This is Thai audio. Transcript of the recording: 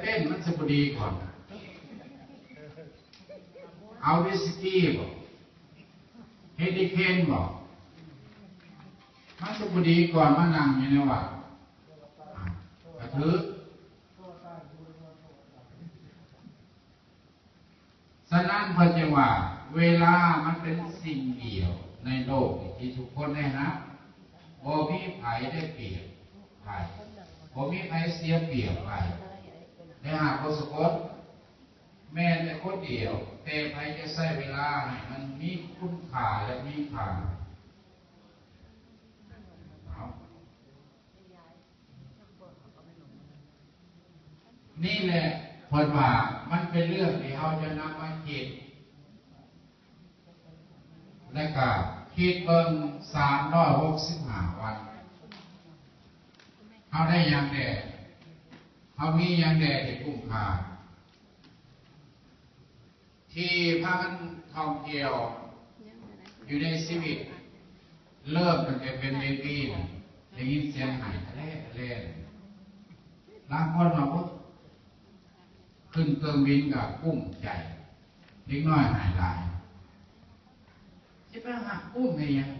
เต้นมันจะดีก่อนเอาวิสกี้บอกเฮดิเคนบอกมันจะดีก่อนมานั่งอยู่ในวัดกระทึกฉะนั้นเพิ่นจึงว่าเวลามันเป็นสิ่งเดียวในโลกที่ทุกคนได้นะบ่มีไผได้เปรียบไผบ่มีไผเสียเปรียบไผในหากสกลแม้แต่คนเดียวแต่ไผจะใช้เวลาให้มันมีคุณค่าและมีค่านี่แหละเพิ่นว่ามันเป็นเรื่องที่เราจะนำมาคิดและก็คิดเบิ่ง365 วันเขาได้อย่างแดดเขามีอย่างแดดที่คุ้มค่าที่พากันท่องเที่ยวอยู่ในชีวิตเริ่มตั้งแต่เป็นเบบี้ได้ยินเสียงหายทะเลบางคนเราก็ขึ้นเครื่องบินกับกุ้มใจเล็กน้อยหายหลายจะไปหักกุ้มไงยัง